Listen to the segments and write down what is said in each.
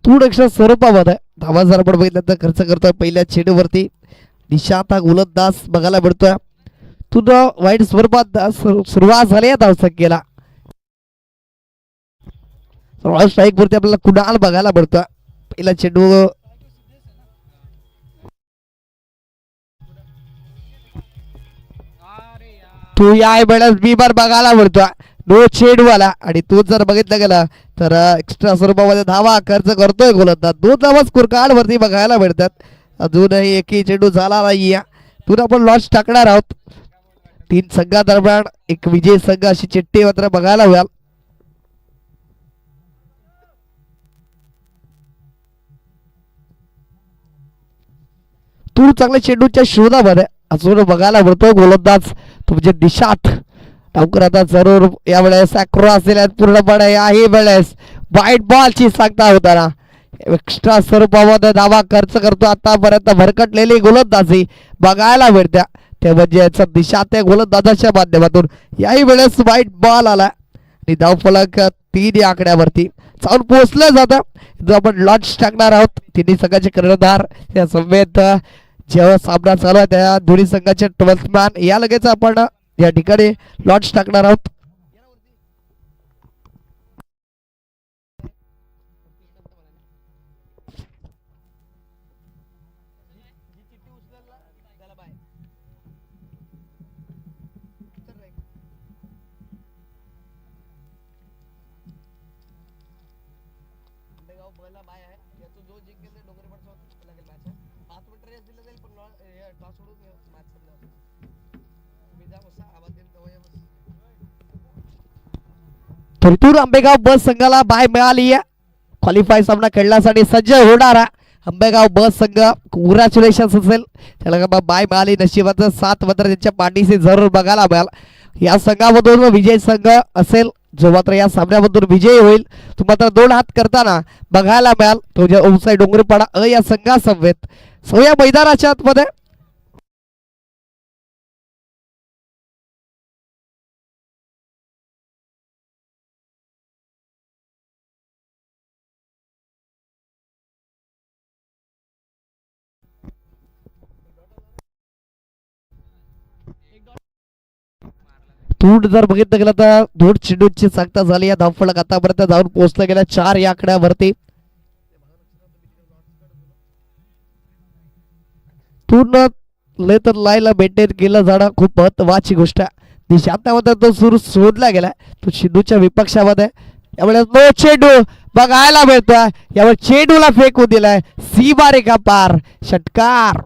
थोडक्शा स्वरूपामध्ये धावा जर आपण बघितलं तर खर्च करतोय पहिल्या चेंडूवरती. निशांत गोलंदाज बघायला मिळतोय. तुझं वाईट स्वरूपात सुरुवात झाली आहे धावसंख्येला. स्ट्राईक वरती आपल्याला कुणाल बघायला मिळतोय. पहिला चेंडू तू या वेळेस बिबर बघायला मिळतोय. नो चेंडूवाला आणि तू जर बघितलं गेलं तर एक्स्ट्रा स्वरूपामध्ये धावा खर्च करतोय गोलंदाज. 2 धावा स्कोर कार्ड वरती बघायला मिळतात. अजूनही एकही चेंडू झाला नाही. पुन्हा आपण लॉन्च टाकणार आहोत. 3 संघादरम्यान एक विजय संघ अशी चिठ्ठी मात्र बघायला मिळाल. तू चांगल्या चेंडूच्या शोधामध्ये अजून बघायला मिळतोय गोलंदाज तुमचे दिशात लवकर आता जरूर यावेळेस क्रॉस दिल्यात पूर्णपणे. याही वेळेस वाईट बॉलची सांगता होताना एक्स्ट्रा स्वरूपामध्ये धावा खर्च करतो. आतापर्यंत भरकटलेली गोलंदाजी बघायला मिळत्या ते म्हणजे याचा दिशा त्या गोलंदाजाच्या माध्यमातून. याही वेळेस वाईट बॉल आला आणि धावफलक 3 या आकड्यावरती जाऊन पोहोचलं जातं. जो आपण लॉन्च टाकणार आहोत. तिन्ही संघाचे कर्णधार या समेत जेव्हा सामना चालू आहे त्या दोन्ही संघाचे 12th मॅन या लगेच आपण या ठिकाणी लॉन्च टाकणार आहोत. थुरतूर आंबेगाव बस संघाला बाय मिळाली. क्वालिफाय सामना खेळण्यासाठी सज्ज होणारा आंबेगाव बस संघ कॉंग्रॅच्युलेशन्स असेल त्याला बाय मिळाली. नशिबाचं 7 मात्र त्यांच्या पाठीशी जरूर बघायला मिळाल. या संघामधून विजय संघ असेल जो मात्र या सामन्यामधून विजयी होईल तो मात्र 2 हात करताना बघायला मिळाल. तो जे ओमसाई डोंगरीपाडा या संघासमवेत या मैदानाच्या आतमध्ये तूट जर बघितलं गेलं तर 2 चेंडूची सांगता झाली. या धावफलक आतापर्यंत जाऊन पोहोचलं गेल्या 4 या आकड्यावरती. पूर्ण तर लाईला मेंटेन केलं जाणं खूप महत्वाची गोष्ट आहे. दिशांतामध्ये तो सुरू शोधला गेला तो सिंधूच्या विपक्षामध्ये. यावेळेस नो चेंडू बघायला मिळतोय. यावेळेस चेंडूला फेकून दिलाय सीमा रेखा पार षटकार.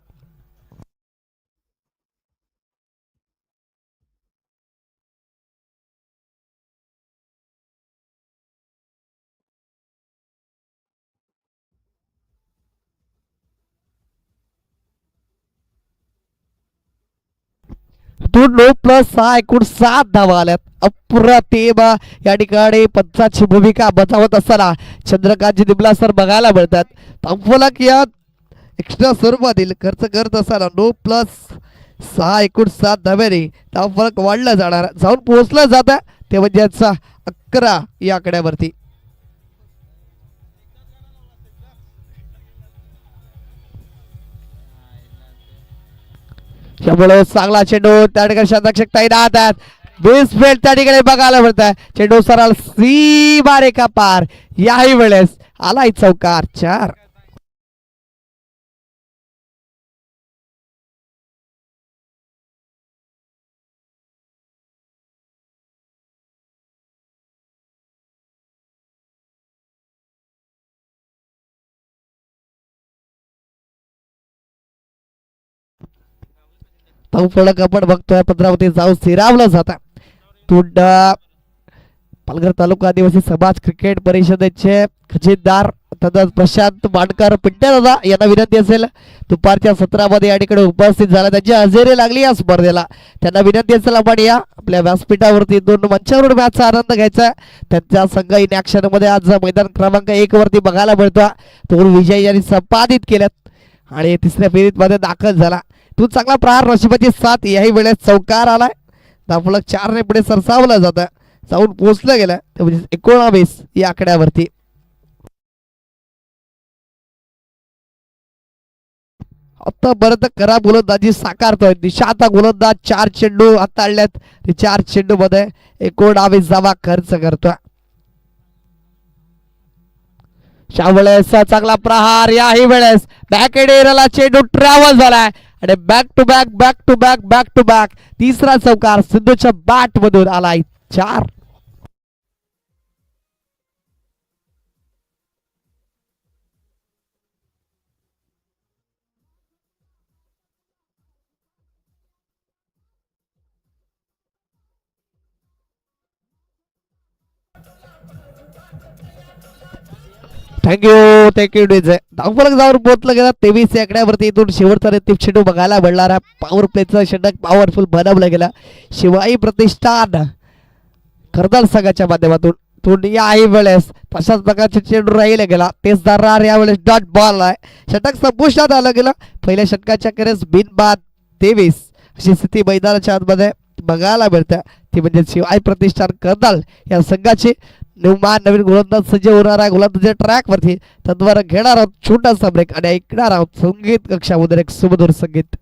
तो 9+6 एकूण 7 धावा आल्यात. अप्रतिम या ठिकाणी पंचाची भूमिका बजावत असताना चंद्रकांतजी दिबला सर बघायला मिळतात. धावफलक या एक्स्ट्रा स्वरूपातील खर्च करत असताना 9+6 एकूण 7 धाव्याने धावफलक वाढलं जाणार जाऊन पोहोचलं जातं ते म्हणजे 11 या आकड्यावरती. त्यामुळे चांगला चेंडू त्या ठिकाणी शतक तैनात आहेत. 20 फेल त्या ठिकाणी बघायला मिळत आहे. चेंडू सरळ सीमा रेखा पार. याही वेळेस आलाय चौकार 4. फलक आपण बघतोय पत्रावती जाऊन स्थिरावलं जातं. तुंड पालघर तालुका आदिवासी समाज क्रिकेट परिषदेचे खजिनदार तथा प्रशांत मानकर पिंट्यादादा यांना विनंती असेल दुपारच्या सत्रामध्ये या ठिकाणी उपस्थित झाला. त्यांची हजेरी लागली या स्पर्धेला. त्यांना विनंती असेल आपण या आपल्या व्यासपीठावरती 2 मंचावरून मॅचचा आनंद घ्यायचा. त्यांचा संघ इन ऍक्शन मध्ये आज मैदान क्रमांक 1 वरती बघायला मिळतो. तो विजय यांनी संपादित केल्यात आणि 3ऱ्या फेरीत मध्ये दाखल झाला. तू चांगला प्रहार नशिबाची साथ. याही वेळेस चौकार आलाय. धावफलक 4 ने पुढे सरसावलं जातं जाऊन पोहोचलं गेलं ते म्हणजे 19 या आकड्यावरती. आता परत करा गोलंदाजी साकारतोय दिशा. आता गोलंदाज 4 चेंडू हाताळल्यात. 4 चेंडू मध्ये 19 धावा खर्च करतोय. त्यावेळेस चांगला प्रहार. याही वेळेस बॅक एरियाला चेंडू ट्रॅव्हल झालाय आणि बॅक टू बॅक तिसरा चौकार सिद्धूच्या बॅट मधून आलाय. 4. Thank you DJ. धावफलक जाऊन पोहोचलं गेलं 23 आकड्यावरती. इथून शेवटचा अंतिम चेंडू बघायला मिळणारा पॉवर प्लेचं षटक पॉवरफुल बनवलं गेलं. शिवाई प्रतिष्ठान खरदार संघाच्या माध्यमातून. याही वेळेस तशाच प्रकारचे चेंडू राहिले गेला. तेच दरार यावेळेस डॉट बॉल आहे. षटक संपुष्टात आलं गेलं. पहिल्या षटकाच्या अखेरीस बिनबाद 23 अशी स्थिती मैदानाच्या आतमध्ये बघायला मिळते. ती म्हणजे शिवाई प्रतिष्ठान करदाल या संघाची नवीन गोलंदाज सज्ज होणार आहे गोलंदाजी ट्रॅक वरती. तद्वारा घेणार आहोत छोटासा ब्रेक आणि ऐकणार आहोत संगीत कक्षामध्ये एक सुमधुर संगीत.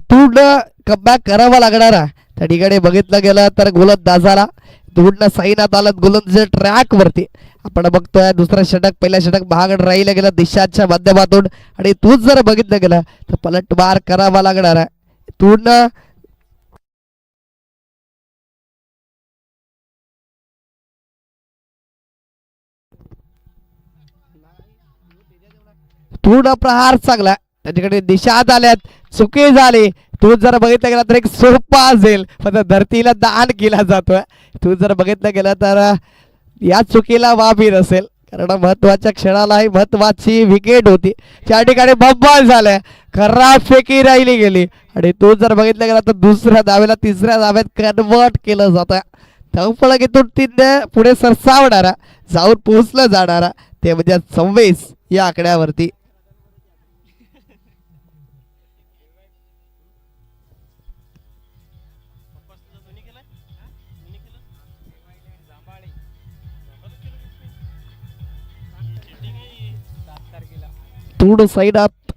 पूर्ण कमबॅक करावा लागणार आहे. त्या ठिकाणी बघितलं गेलं तर गोलंदाजाला पूर्ण साईनात आलं गोलंदाज ट्रॅक वरती. आपण बघतोय दुसरा षटक पहिल्या षटक भाग राहिलं गेलं दिशाच्या माध्यमातून आणि तूच जर बघितलं गेलं तर पलटवार करावा लागणार आहे. पूर्ण पूर्ण प्रहार चांगला त्याच्याकडे दिशात आल्यात. चुकी झाली. तू जर बघितलं गेला तर एक सोपा असेल पण धरतीला दान केला जातोय. तू जर बघितलं गेलं तर या चुकीला वाबी नसेल कारण महत्वाच्या क्षणालाही महत्वाची विकेट होती. त्या ठिकाणी बब्बल झालंय. खराब फेकी राहिली गेली आणि तू जर बघितलं गेला तर दुसऱ्या धावेला तिसऱ्या धाव्यात कन्वर्ट केलं जातं. धावफलकीतून 3 पुढे सरसावणारा जाऊन पोहोचलं जाणारा ते म्हणजे 26 या आकड्यावरती. थोडं साईडात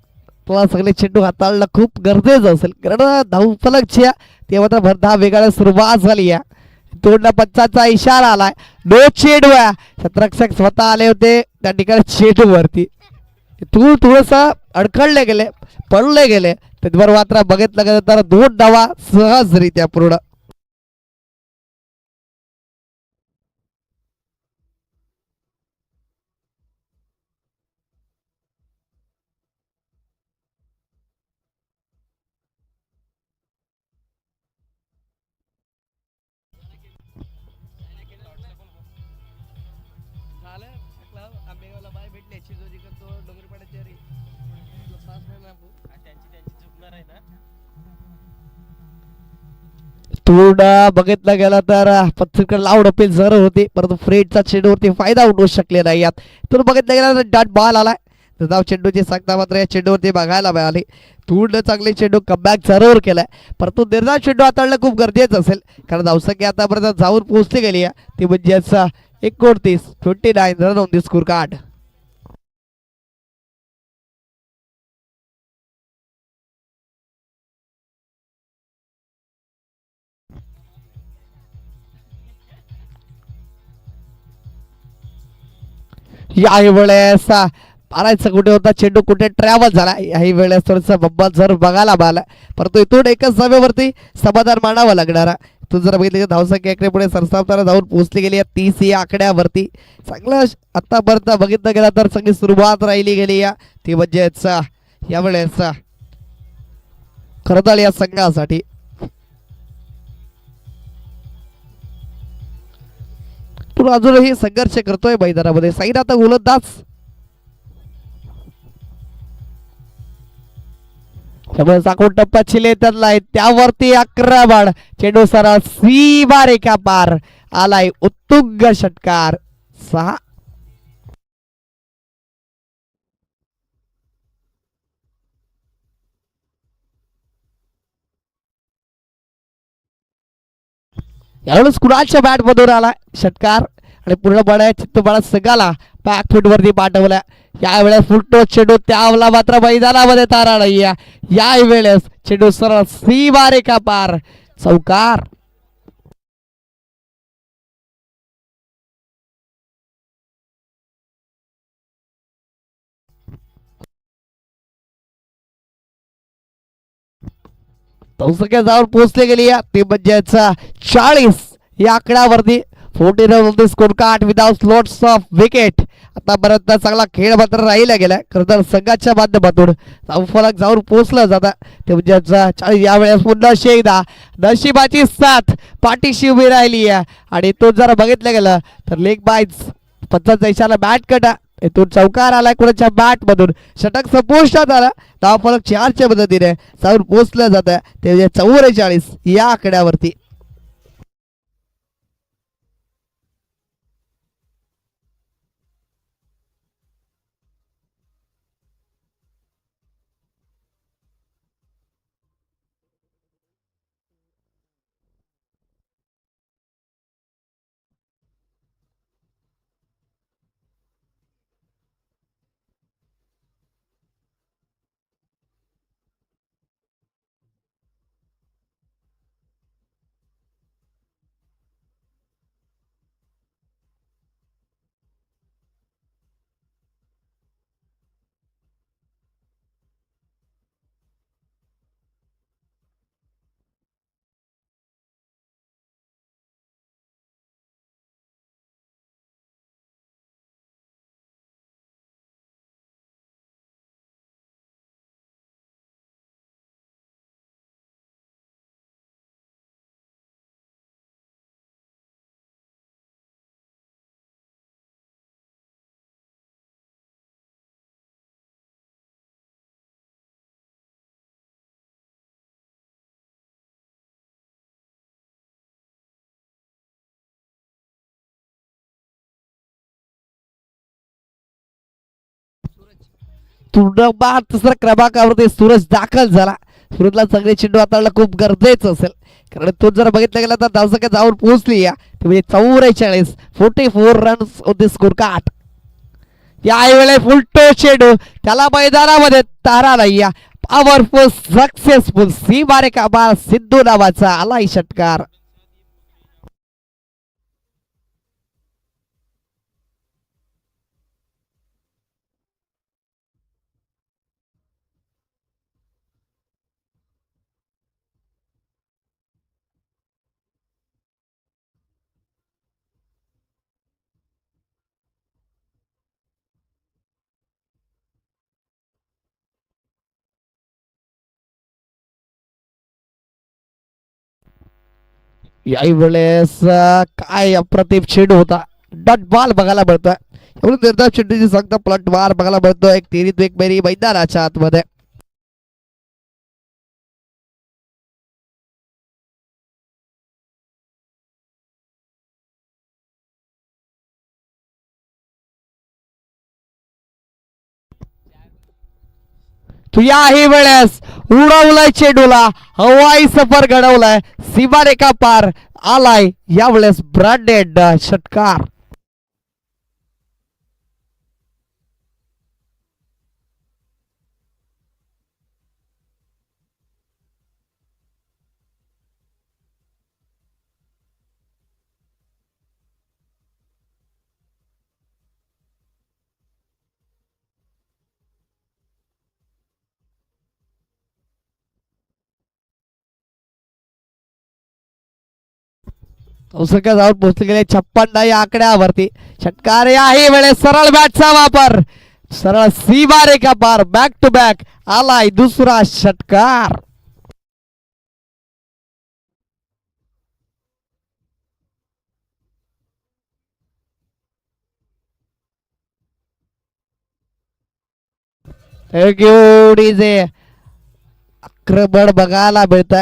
तुला सगळे चेंडू हाताळणं खूप गरजेचं असेल कारण धावफलकच्या ते मात्र भरधा वेगाला सुरुवात झाली आहे. तोडला पंचाचा इशारा आलाय. नो चेंडू आहे. क्षेत्ररक्षक स्वतः आले होते त्या ठिकाणी चेंडू वरती. तू थोडस अडखळले गेले पडले गेले त्यावर मात्र बघितलं गेलं तर 2 धावा सहजरित्या पूर्ण. पूर्ण बघितलं गेलं तर पत्रिका लावड अपील जर होती परंतु फ्रेडचा चेंडूवरती फायदा उठवू शकले नाही. यात तर बघितलं गेलं तर डॉट बॉल आलाय. धाव चेंडूची सांगता मात्र या चेंडूवरती बघायला मिळाली. पूर्ण चांगले चेंडू कमबॅक जरूर केलाय परंतु निर्धाव चेंडू हाताळणं खूप गरजेचं असेल कारण धावसंख्या आतापर्यंत जाऊन पोहोचली गेली आहे. ती म्हणजे 29 run on the score card. याही वेळेस मारायचं कुठे होता चेंडू कुठे ट्रॅव्हल झाला. याही वेळेस थोडंसं बब्बल जर बघायला मिळाला परंतु इथून एकच धावेवरती समाधान मानावं लागणार. तू जर बघितलं धावसंख्या इकडे पुढे सरसावताना जाऊन पोहोचली गेली 30 या आकड्यावरती. चांगलं आतापर्यंत बघितलं गेलं तर चांगली सुरुवात राहिली गेली या ती म्हणजेच यावेळेस खरदाळ या संघासाठी. तू अजूनही संघर्ष करतोय मैदानामध्ये. साईड आता गोलंदाज त्यामुळे चाकून टप्पा चिले त्यातलाय त्यावरती आक्रमण चेंडू सरळ सीमा रेखा पार आलाय उत्तुंग षटकार 6. यावेळेस कुणाच्या बॅट मधून आला षटकार आणि पूर्णपणे चित्तूबाळा सगळ्याला बॅक फूट वरती पाठवल्या. यावेळेस फुलटो चेंडू त्यावला मात्र मैदानामध्ये तारा नाही. यावेळेस चेंडू सरळ सीमा रेखा पार चौकार. चौसक्या जाऊन पोहोचले गेली ते म्हणजे 40 या आकड्यावरती 14 score card without slots of wicket. आतापर्यंत चांगला खेळ मात्र राहिला गेला खरं तर संघाच्या माध्यमातून फलक जाऊन पोहोचलं जातं ते म्हणजे 40. यावेळेस पुन्हा शेकदा नशिबाची साथ पाठीशी उभी राहिली आहे आणि तो जर बघितलं गेलं तर लेग बाईज 50 देशाला बॅट कटा इथून चौकार आलाय कुणाच्या बॅट मधून षटक संपुष्टात आला. धाव फलक 4च्या मदतीने जाऊन पोहोचलं जातं ते म्हणजे 44 या आकड्यावरती. तुडबा तिसऱ्या क्रमांकावरती सूरज दाखल झाला. सूरजला सगळे चेंडू हाताळला खूप गरजेचं असेल कारण तो जर बघितलं गेला तर धावसंख्या जाऊन पोहोचली या म्हणजे 44 44 रन्स होते स्कोर कार्ड. यावेळेस फुलटो चेंडू त्याला मैदानामध्ये तारा नाही या पॉवरफुल सक्सेसफुल सीमारे का सिद्धू नावाचा आलाय षटकार. याही वेळेस काय अप्रतिम चेंडू होता डॉट बॉल बघायला मिळतोय. एवढं निर्धाव चेंडूची संख्या प्लट बार बघायला मिळतोय एक तेरीत एक मेरी मैदानाच्या आतमध्ये. तू याही वेळेस उडवलाय चेंडूला हवाई सफर घडवलाय सीमारेखा पार आलाय यावेळेस ब्रँडेड षटकार. चौसक्या जाऊन पोहोचले गेले 56 या आकड्यावरती. षटकार याही वेळेस सरळ बॅटचा वापर सरळ सीमा रेखा पार बॅक टू बॅक आलाय दुसरा षटकार. Thank you DJ. आक्रमण बघायला मिळत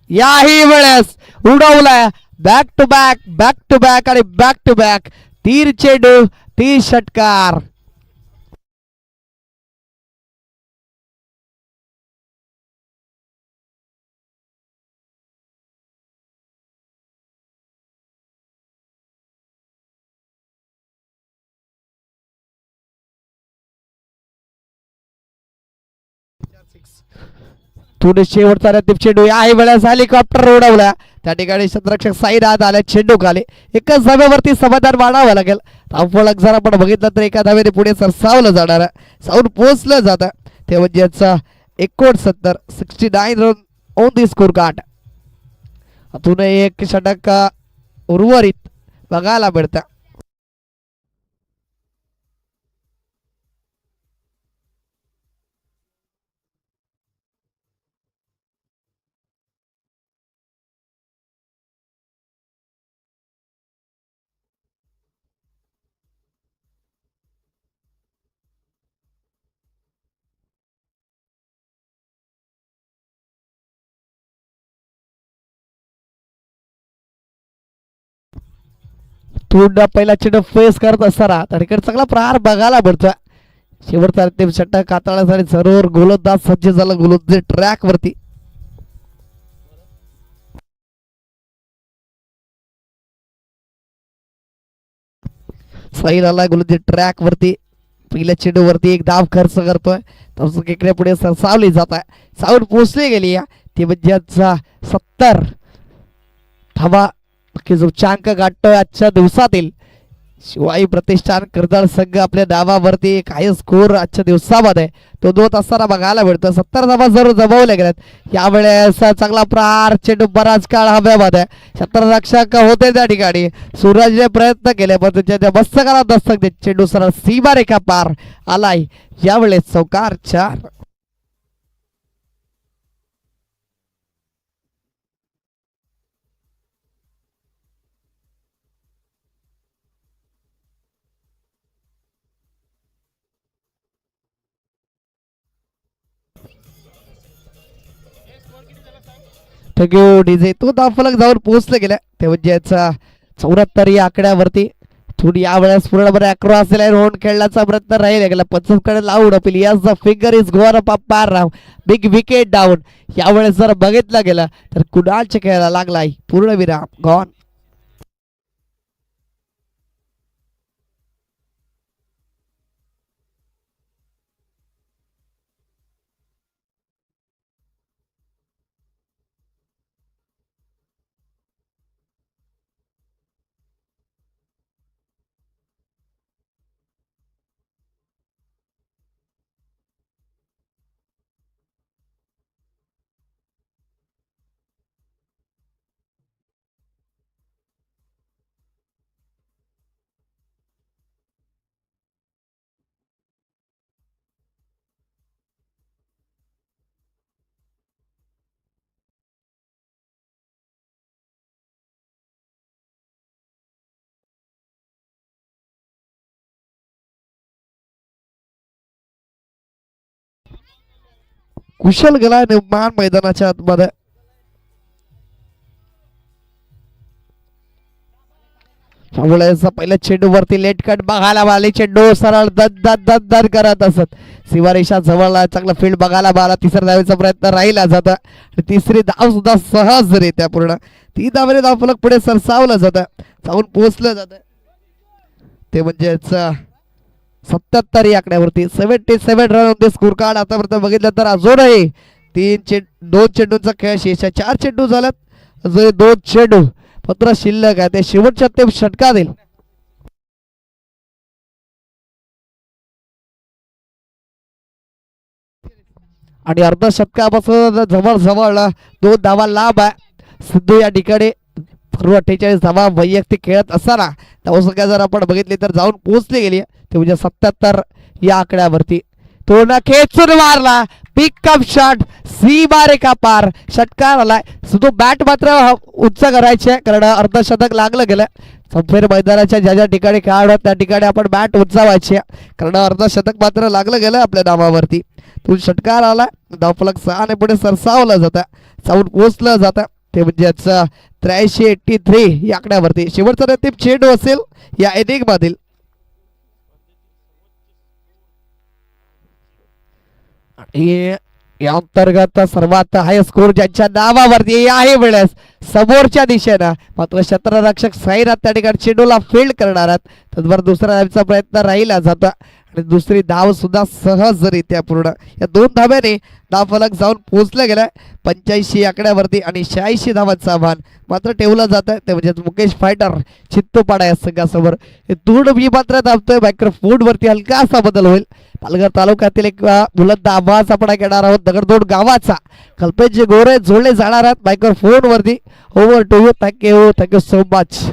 याही वेळेस उडवलाय बॅक टू बॅक आणि बॅक टू बॅक 3 चेंडू 3 षटकार. थोडे शेवटचा अंतिम चेंडू याही वेळेस हेलिकॉप्टर उडवला त्या ठिकाणी क्षेत्ररक्षक साईनाथ आले चेंडू खाली एकच धाब्यावरती समाधान मानावं लागेल. धावफलक जर आपण बघितलं तर एका धाब्याने पुढे सरसावलं जाणार साऊंड पोहोचलं जातं ते म्हणजेच 69 run on the score card. अजून एक षटक उर्वरित बघायला मिळतं. पहिला चेंडू फेस करत असताना त्या ठिकाणी चांगला प्रहार बघायला मिळतोय. शेवटचा अंतिम षटक हाताळण्यासाठी जरूर गोलंदाज सज्ज झाला गोलंदाज ट्रॅक वरती. साईल आला गोलंदाज ट्रॅक वरती पहिल्या चेंडू वरती एक धाव खर्च करतोय तसं इकडे पुढे सरसावली जात आहे. साऊंड पोचली गेली ती म्हणजे 70 धावा जो उच्चांक गाठतोय आजच्या दिवसातील शिवाई प्रतिष्ठान कर्दळ संघ आपल्या धावावरती काही स्कोर आजच्या दिवसामध्ये तो 2 असताना बघायला मिळतो. 70 धावा जरूर जमवल्या गेल्यात यावेळेस चांगला प्रहार चेंडू बराच काळ हव्यामध्ये क्षेत्ररक्षक होते त्या ठिकाणी सूरजने प्रयत्न केले पण त्याच्या मस्तकाला दस्तक देत चेंडू सरळ सीमारेखा पार आलाय यावेळेस चौकार 4. डीजे तो धावफलक जाऊन पोहोचले गेला ते म्हणजे 74 या आकड्यावरती थोडी यावेळेस पूर्णपणे अक्रॉस लाईन होऊन खेळण्याचा प्रयत्न राहील गेला पंचमकडे लावून appeal yes the finger is गोअर up पार राव बिग विकेट डाऊन. यावेळेस जर बघितलं गेलं तर कुणालच्या खेळायला लागलाय पूर्णविराम गॉन. कुशल गेला निर्माण मैदानाच्या आतमध्ये पहिल्या चेंडू वरती लेट कट बघायला मिळाली चेंडू सरळ दद करत असत सीमारेषा जवळ चांगला फील्ड बघायला मिळाला. तिसऱ्या धावेचा प्रयत्न राहिला जात तिसरी धाव सुद्धा सहजरित्या पूर्ण 3 धावेने धावफलक पुढे सरसावलं जातं जाऊन पोहोचलं जात ते म्हणजेच 77 या आकड्यावरती 77 run on the score card. आतापर्यंत बघितलं तर अजूनही 2 चेंडूंचा खेळ शेष 4 चेंडू झाल्यात अजून 2 चेंडू पत्र शिल्लक आहे ते शेवटच्या ते षटका देईल. आणि अर्ध शतकापासून जवळ 2 धावा लाभ आहे सिद्धू या ठिकाणी 48 धावा वैयक्तिक खेळत असताना धावसंख्या जर आपण बघितली तर जाऊन पोहोचली गेली ते म्हणजे 77 या आकड्यावरती. तो ना खेचून मारला पिकअप शॉट सीमारेखा पार षटकार आलाय. सुद्धा बॅट मात्र उच्च करायचे कारण अर्धशतक लागलं गेलं. संपेर मैदानाच्या ज्या ज्या ठिकाणी खेळाडू त्या ठिकाणी आपण बॅट उंचावायची कारण अर्धशतक मात्र लागलं गेलं आपल्या नावावरती. तो षटकार आला धावफलक 6 ने पुढे सरसावलं जातं जाऊन पोहोचलं जातं ते म्हणजेच 83-83 या आकड्यावरती शेवटचा अंतिम चेंडू असेल या इनिंग मधील आणि या अंतर्गत सर्वात हाय स्कोर ज्यांच्या नावावरती आहे वेळेस समोरच्या दिशेनं मात्र क्षेत्ररक्षक साईनाथ त्या ठिकाणी चेंडूला फील्ड करणार आहेत त्याचबरोबर दुसऱ्या धावेचा प्रयत्न राहिला जातो आणि दुसरी धाव सुद्धा सहजरित्या पूर्ण या 2 धाब्याने धावफलक जाऊन पोहोचलं गेलाय 85 आकड्यावरती आणि 86 धावांचं आव्हान मात्र ठेवलं जातं ते म्हणजे मुकेश फायटर चित्तोपाडा या संघासमोर हे दूर मी मात्र धावतोय मायक्रोफोन वरती हलकासा बदल होईल पालघर तालुक्यातील एक बुलंद आवाज आपण घेणार आहोत दगडदोड गावाचा कल्पेश गोरे जोडले जाणार आहेत मायक्रोफोन वरती over to you thank you so much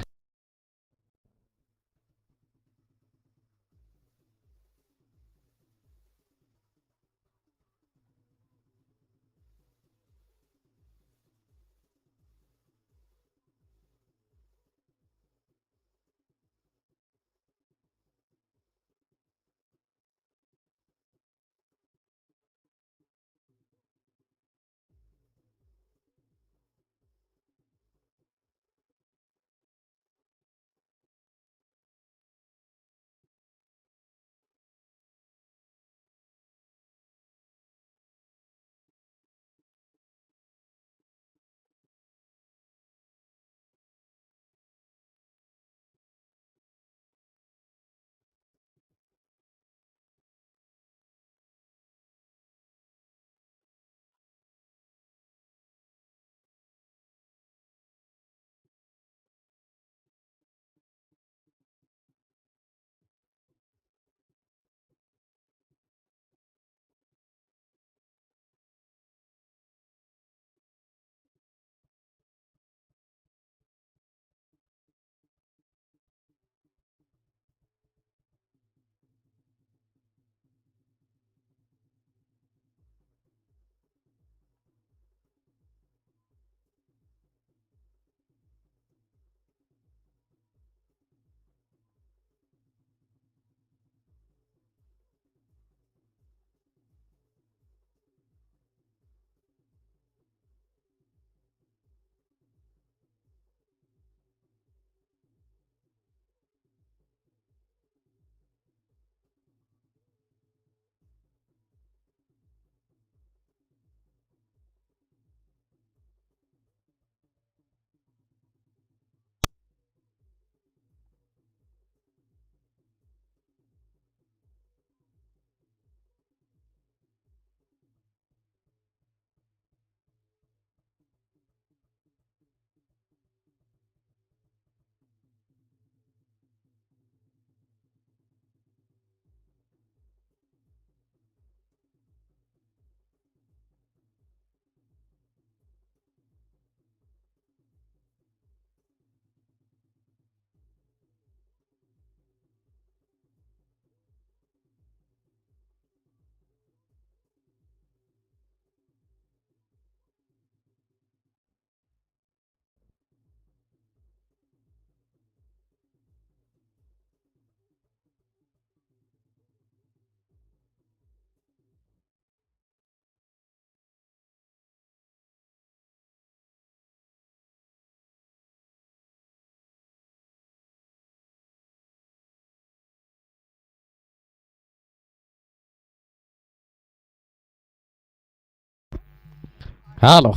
hello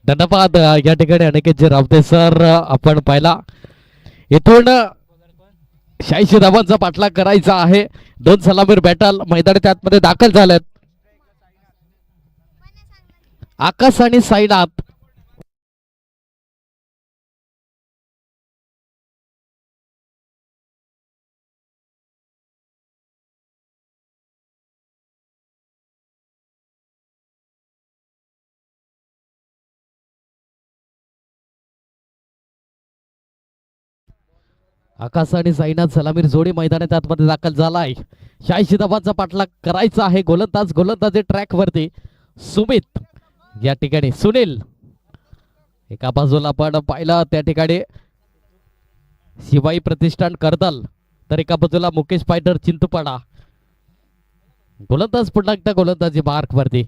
धन्यवाद या ठिकाणी अनिकेत रावते सर आपण पाहिला इथून 86 धावांचा पाठलाग करायचा आहे 2 सलामीर बॅटल मैदानाच्या आतमध्ये दाखल झालेत आकाश आणि साईनाथ आकाश आणि साईनाथ सलामीर जोडी मैदानात आतमध्ये दाखल झालाय 86 धावांचा पाठलाग करायचा आहे गोलंदाजी ट्रॅक वरती सुमित या ठिकाणी सुनील एका बाजूला आपण पाहिलं त्या ठिकाणी शिवाई प्रतिष्ठान कर्दल तर एका बाजूला मुकेश फायटर चिंतपाडा गोलंदाज पुन्हा एकदा गोलंदाजी मार्क वरती.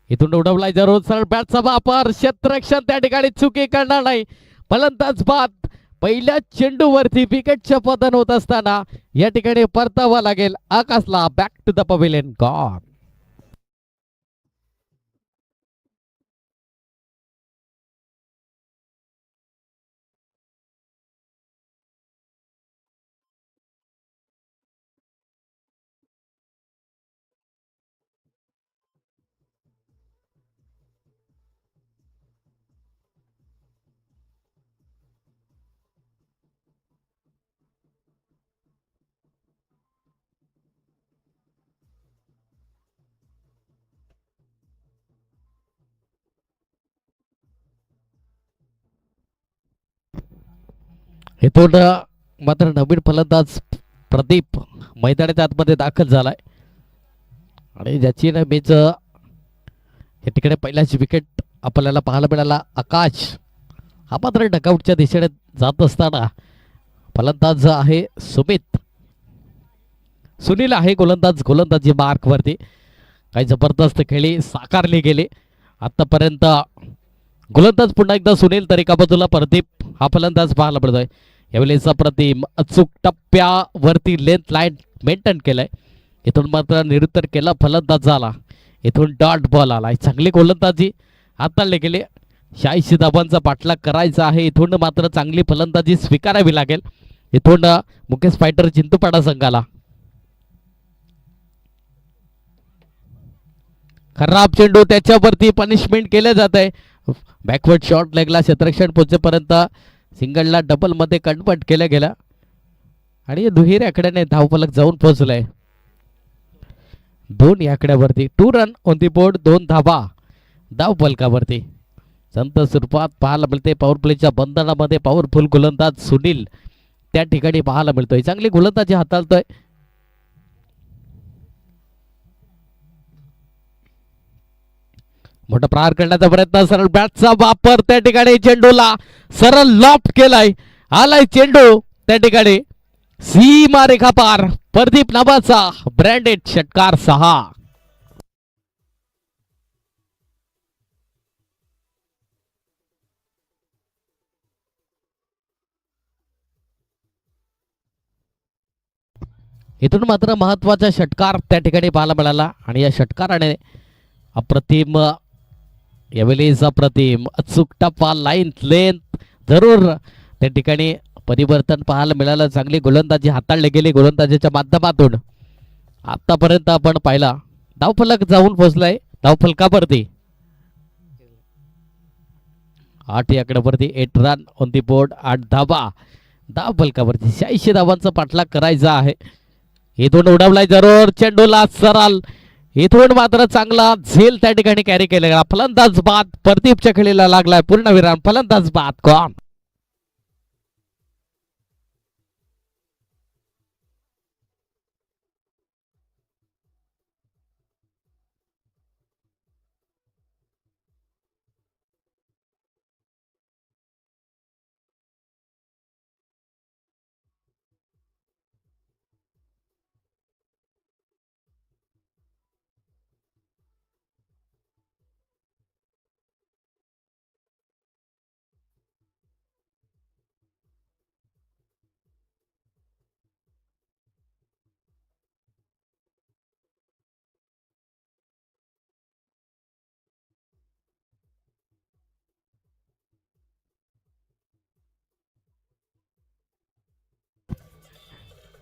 इथून उडवलाय जरूर सरळ बॅटचा वापर, क्षेत्ररक्षण त्या ठिकाणी चुकी करणार नाही. फलंदाज बाद पहिल्या चेंडूवरती विकेटचे पतन होत असताना या ठिकाणी परतावा लागेल आकाशला. Back to the pavilion. Gone. इथून मात्र नवीन फलंदाज प्रदीप मैदानाच्या आतमध्ये दाखल झालाय आणि ज्याची ना मीच या ठिकाणी पहिल्याच विकेट आपल्याला पाहायला मिळाला. आकाश हा मात्र डकआउटच्या दिशेने जात असताना फलंदाज आहे सुमित. सुनील आहे गोलंदाज गोलंदाजी मार्क वरती. काही जबरदस्त खेळी साकारली गेली आतापर्यंत. गोलंदाज पुन्हा एकदा सुनील तर एका बाजूला प्रदीप हा फलंदाज पाहायला मिळतोय. यावेळेचा प्रतिम अचूक टप्प्यावरती लेंथ लाईन मेंटेन केलंय. इथून मात्र निरुत्तर केला फलंदाज झाला. इथून डॉट बॉल आलाय. चांगली गोलंदाजी हाताळली गेली. 86 धावांचा पाठलाग करायचा आहे. इथून मात्र चांगली फलंदाजी स्वीकारावी लागेल. इथून मुकेश फायटर चिंतूपाडा संघाला. खराब चेंडू त्याच्यावरती पनिशमेंट केले जात आहे. बॅकवर्ड शॉट लेगला क्षेत्ररक्षण पोहोचेपर्यंत सिंगलला डबल मध्ये कन्वर्ट केलं गेलं आणि दुहेरी आकड्याने धावफलक जाऊन पोहोचलाय. 2 आकड्यावरती 2 रन ऑन दी बोर्ड, 2 धावा धावफलकावरती. संत स्वरूपात पाहायला मिळते. पॉवर प्लेच्या बंधनामध्ये पॉवरफुल गोलंदाज सुनील त्या ठिकाणी पाहायला मिळतोय. चांगली गोलंदाजी हाताळतोय. मोठा प्रहार करण्याचा प्रयत्न, सरळ बॅटचा वापर त्या ठिकाणी चेंडूला सरळ लॉफ्ट केलाय. आलाय चेंडू त्या ठिकाणी सीमा रेखा पार. प्रदीप नावाचा ब्रँडेड षटकार 6. इथून मात्र महत्वाचा षटकार त्या ठिकाणी पाहायला मिळाला आणि या षटकाराने अप्रतिम यावेळेचा प्रतिम अचूक टप्पा लाईन लेंथ जरूर त्या ठिकाणी परिवर्तन पाहायला मिळालं. चांगली गोलंदाजी हाताळली गेली गोलंदाजीच्या माध्यमातून. आतापर्यंत आपण पाहिला धावफलक जाऊन पोहोचलाय. धावफलकावरती 8 आकड्यावरती 8 रन ऑन दी बोर्ड, 8 धावा धावफलकावरती. 86 धावांचा पाठलाग करायचा आहे. इथून उडवलाय जरूर चेंडूला सरळ. इथून मात्र चांगला झेल त्या ठिकाणी कॅरी केलेला. फलंदाज बाद. प्रदीपच्या खेळीला लागलाय पूर्णविराम. फलंदाज बाद. गॉन.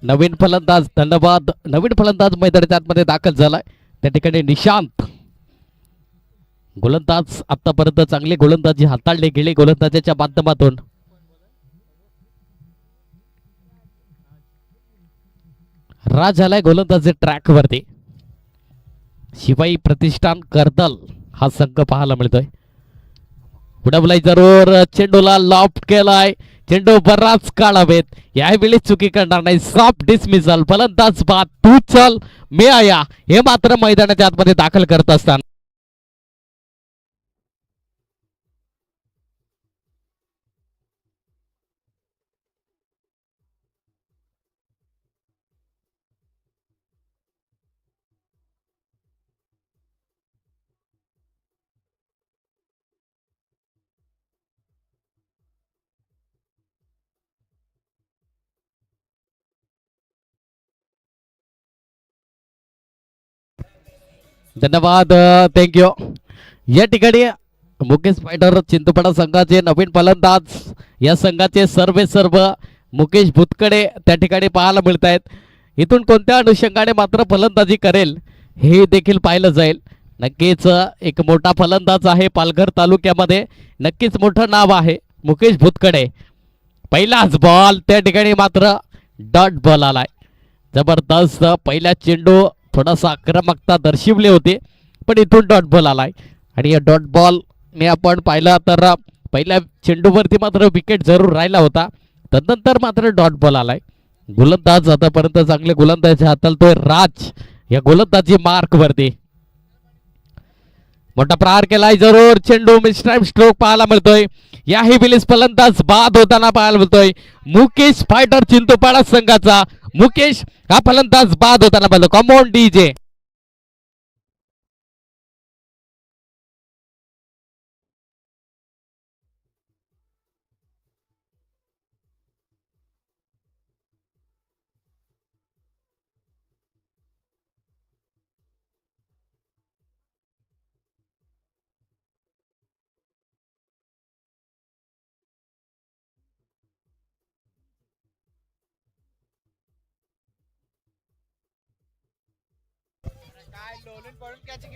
नवीन फलंदाज धन्यवाद. नवीन फलंदाज मैदानाच्या आतमध्ये दाखल झालाय. त्या ठिकाणी निशांत गोलंदाज. आतापर्यंत चांगली गोलंदाजी हाताळली गेली गोलंदाजीच्या माध्यमातून. राज झालाय गोलंदाजी ट्रॅक वरती. शिवाई प्रतिष्ठान कर्दल हा संघ पाहायला मिळतोय. उडवलाय जरूर चेंडूला लॉफ्ट केलाय. चेंडू बराच काळ हवेत. यावेळी चुकी करणार नाही. Soft dismissal. फलंदाज बाद. तू चल मी आया हे मात्र मैदानाच्या आतमध्ये दाखल करत असताना धन्यवाद, थँक्यू. या ठिकाणी मुकेश फायटर चिंचपाडा संघाचे नवीन फलंदाज, या संघाचे सर्व मुकेश भुतकडे त्या ठिकाणी पाहायला मिळत आहेत. इथून कोणत्या अनुषंगाने मात्र फलंदाजी करेल हे देखील पाहिलं जाईल. नक्कीच एक मोठा फलंदाज आहे पालघर तालुक्यामध्ये, नक्कीच मोठं नाव आहे मुकेश भुतकडे. पहिलाच बॉल त्या ठिकाणी मात्र डॉट बॉल आलाय. जबरदस्त पहिला चेंडू थोडासा आक्रमकता दर्शवली होती, पण इथून डॉट बॉल आलाय. आणि या डॉट बॉलने आपण पाहिलं तर पहिल्या चेंडूवरती मात्र विकेट जरूर राहिला होता, तदनंतर मात्र डॉट बॉल आलाय. गोलंदाज आतापर्यंत चांगले गोलंदाज हाताळतोय राज या गोलंदाजी मार्क वरती. मोठा प्रहार केलाय जरूर, चेंडू मिसटाइम स्ट्रोक पाहायला मिळतोय. याही बिलीस फलंदाज बाद होताना पाहायला मिळतोय. मुकेश फायटर चिंचपाडा संघाचा मुकेश हा फलंदाज बाद होताना पाहिलं. कॉमॉन डीजे.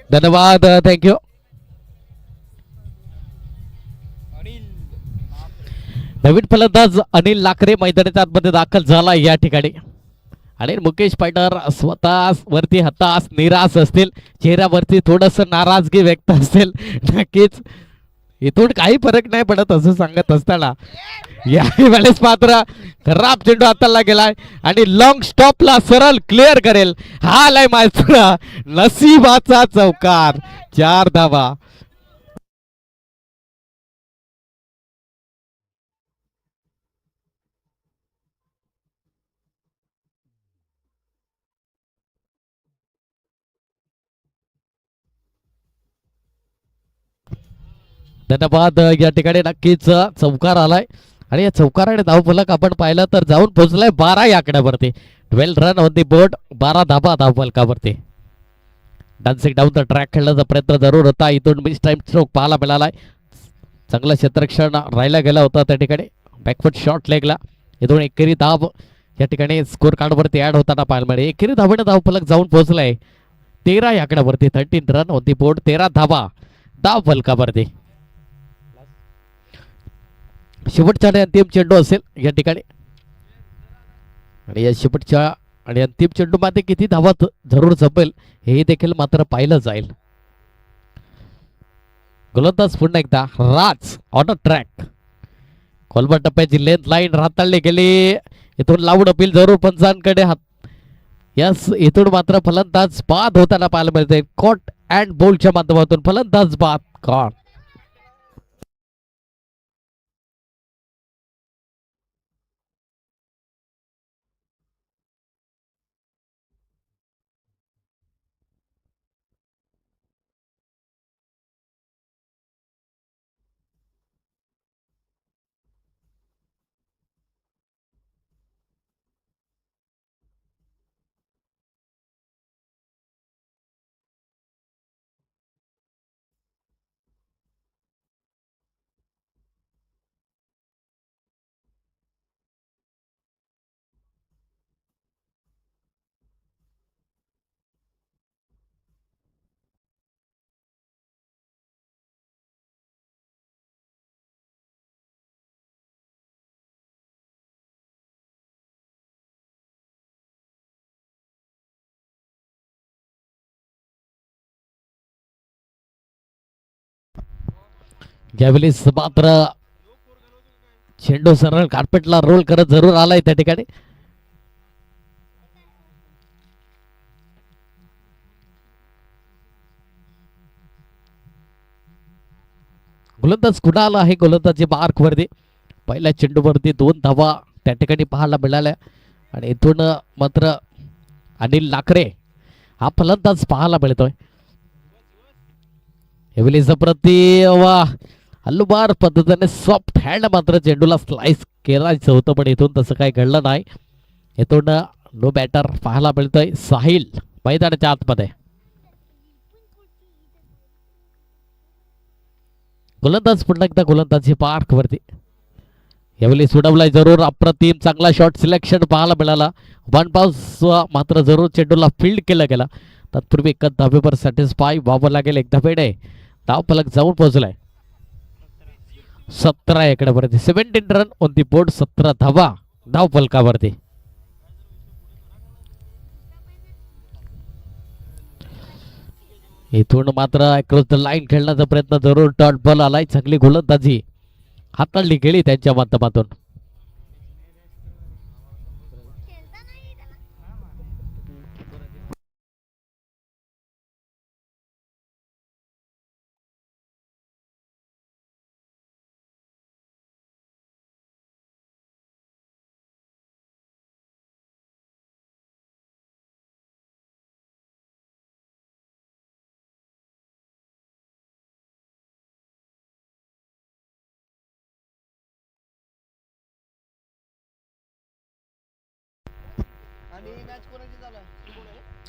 धन्यवाद, थँक्यू. नवीन फलंदाज अनिल लाकरे मैदानाच्या आतमध्ये दाखल झाला या ठिकाणी. आणि मुकेश फायटर स्वतः वरती हताश निराश असतील, चेहऱ्यावरती थोडस नाराजगी व्यक्त असेल. नक्कीच इथून काही फरक नाही पडत असं सांगत असताना याही वेळेस मात्र खराब चेंडू हाताला गेलाय आणि लॉंग स्टॉपला सरळ क्लिअर करेल हा आलाय मात्र नशिबाचा चौकार. 4 धावा. धन्यवाद. या ठिकाणी नक्कीच चौकार आलाय आणि या चौकाराने धावफलक आपण पाहिलं तर जाऊन पोहोचलाय 12 या आकड्यावरती. 12 रन ऑन दी बोर्ड, 12 धाबा धावफलकावरती. डान्सिंग डाऊन द ट्रॅक खेळण्याचा प्रयत्न जरूर होता. इथून मिस टाइम स्ट्रोक पाहायला मिळालाय. चांगलं क्षेत्ररक्षण राहिला गेला होता त्या ठिकाणी. बॅकफुट शॉट लेगला इथून एकेरी धाव या ठिकाणी स्कोर कार्डवरती ऍड होताना पाहायला मिळाले. एकेरी धावेने धावफलक जाऊन पोहोचलाय 13 या आकड्यावरती. 13 रन ऑन दी बोर्ड, 13 धावा धावफलकावरती. शेवटच्या आणि अंतिम चेंडू असेल या ठिकाणी. आणि या शेवटच्या आणि अंतिम चेंडू मध्ये किती धावा जरूर जपेल हे देखील मात्र पाहिलं जाईल. गोलंदाज पुन्हा एकदा राज ऑन अ ट्रॅक. कोलबा टप्प्याची लेंथ लाईन हाताळली गेली. इथून लावून अपील जरूर पंचांकडे हात. यस, इथून मात्र फलंदाज बाद होताना पाहायला मिळते. कॉट अँड बोलच्या माध्यमातून फलंदाज बाद. कॉट. यावेळेस मात्र चेंडू सरळ कार्पेटला रोल करत जरूर आलाय त्या ठिकाणी. गोलंदाज कुणाला आहे गोलंदाजी मार्क वरती. पहिल्या चेंडूवरती 2 धावा त्या ठिकाणी पाहायला मिळाल्या. आणि इथून मात्र अनिल लाकरे हा फलंदाज पाहायला मिळतोय. यावेळेस प्रति वा हल्लुबार पद्धतीने सॉफ्ट हँड मात्र चेंडूला स्लाइस करायचं होतं, पण इथून तसं काही घडलं नाही. इथून नो बॅटर पाहायला मिळतोय साहिल मैदानाच्या आतमध्ये. गोलंदाज पुन्हा एकदा गोलंदाजी पार्क वरती. यावेळी सोडवलाय जरूर अप्रतिम चांगला शॉट सिलेक्शन पाहायला मिळाला. वन पाऊस मात्र जरूर चेंडूला फील्ड केला गेला. तत्पूर्वी एका धावेवर सॅटिस्फाय व्हावं लागेल. एक धावेने धाव फलक जाऊन पोहोचलाय. 17 एकड्यावरती 17 रन ऑन दी बोर्ड. 17 धावा धाव फलकावरती. इथून मात्र अक्रॉस द लाईन खेळण्याचा प्रयत्न जरूर. डॉट बॉल आलाय. चांगली गोलंदाजी हाताळली गेली त्यांच्या माध्यमातून.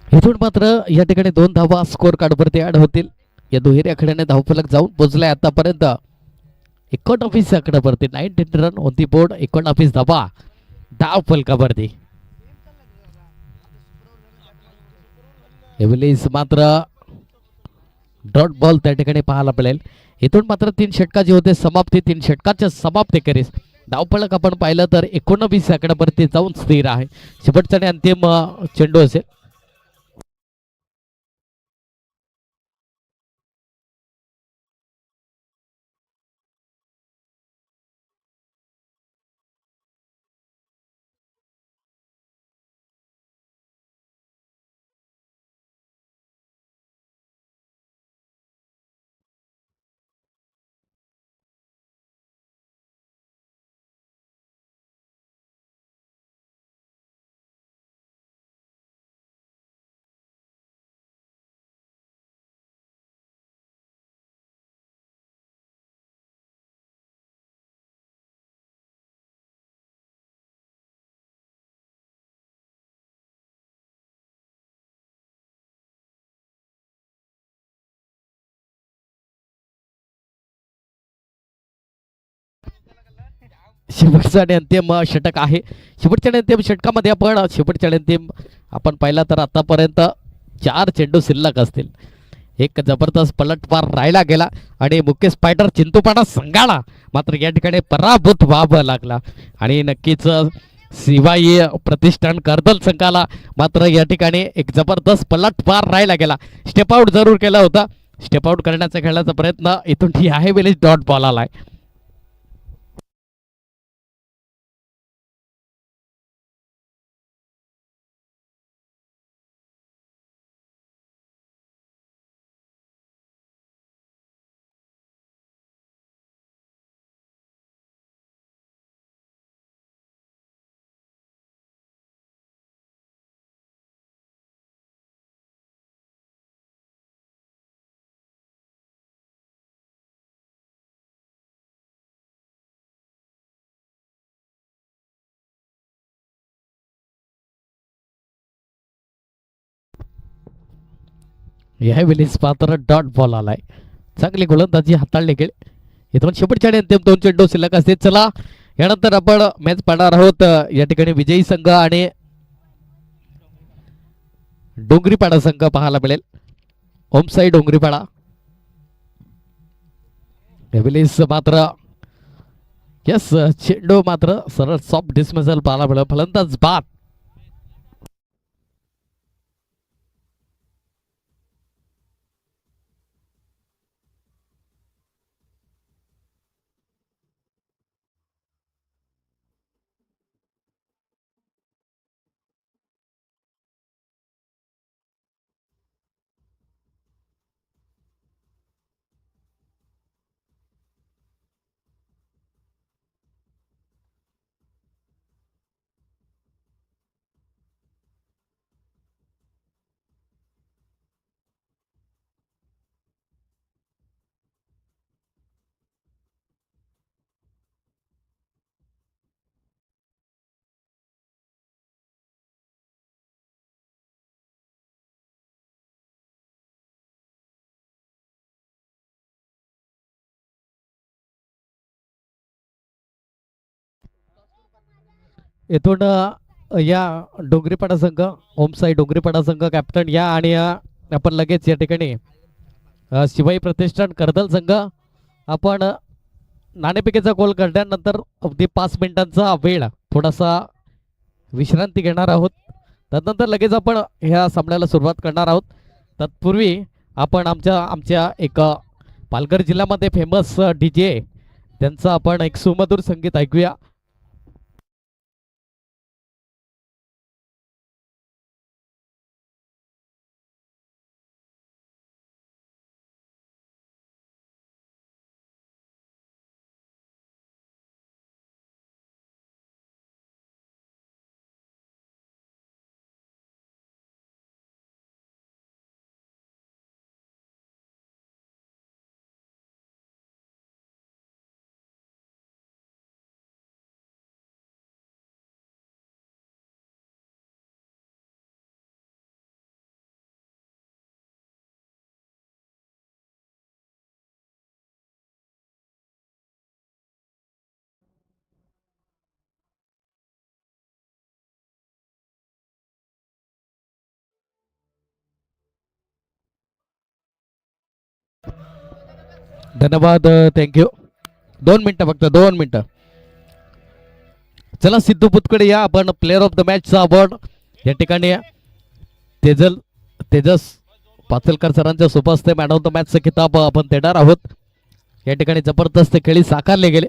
इथून मात्र या ठिकाणी 2 धावा स्कोर कार्ड वरती ऍड होतील. या दुहेरी आकड्याने धावफलक जाऊन पोहोचलाय आतापर्यंत 29 आकड्यावरती. 19 रन ऑन दी बोर्ड. 29 धावा धाव फलकावरती. एव्हलीस मात्र डॉट बॉल त्या ठिकाणी पाहायला मिळेल. इथून मात्र 3 षटका जे होते समाप्ती. 3 षटकाच्या समाप्ती करीस धावफलक आपण पाहिलं तर 19 आकड्यावरती जाऊन स्थिर आहे. शेवटचा आणि अंतिम चेंडू असेल. शेवटचा आणि अंतिम षटक आहे. शेवटच्या आणि अंतिम षटकामध्ये शेवटच्या आणि अंतिम आपण पाहिला तर आतापर्यंत 4 चेंडू शिल्लक असतील. एक जबरदस्त पलटवार राहिला गेला आणि मुख्य स्पायडर चिंतूपाडा संघाला मात्र या ठिकाणी पराभूत व्हावं लागला. आणि नक्कीच शिवाई प्रतिष्ठान कर्दल संघाला मात्र या ठिकाणी एक जबरदस्त पलटवार राहिला गेला. स्टेप आउट जरूर केला होता. स्टेप आउट करण्याचा खेळण्याचा प्रयत्न इथून ही आहे वेळेस डॉट बॉल आलाय. यावेळी मात्र डॉट बॉल आलाय. चांगली गोलंदाजी हाताळली गेली. इथून शेवटच्या आणि अंतिम 2 चेंडू शिल्लक असतील. चला यानंतर आपण मॅच पाहणार आहोत. या ठिकाणी विजयी संघ आणि डोंगरीपाडा संघ पाहायला मिळेल. ओमसाई डोंगरीपाडा. यावेळी मात्र यस चेंडू मात्र सरळ सॉफ्ट डिसमिसल पाहायला मिळेल. फलंदाज बाद. येथून या डोंगरीपाडा संघ ओमसाई डोंगरीपाडा संघ कॅप्टन या आणि आपण लगेच या ठिकाणी शिवाई प्रतिष्ठान कर्दल संघ आपण नाणेफेकीचा गोल करण्यानंतर अगदी 5 मिनिटांचा वेळ थोडासा विश्रांती घेणार आहोत. त्यानंतर लगेच आपण ह्या सामन्याला सुरुवात करणार आहोत. तत्पूर्वी आपण आमच्या एक पालघर जिल्ह्यामध्ये फेमस DJ त्यांचं आपण एक सुमधुर संगीत ऐकूया. धन्यवाद. थँक्यू. 2 मिनिटं फक्त 2 मिनिटं. चला सिद्धू पुतकडे या. आपण प्लेअर ऑफ द मॅचचा अवॉर्ड या ठिकाणी तेजस पाचलकर सरांच्या सोबत मॅन ऑफ द मॅचचा किताब आपण देणार आहोत. या ठिकाणी जबरदस्त खेळी साकारले गेले.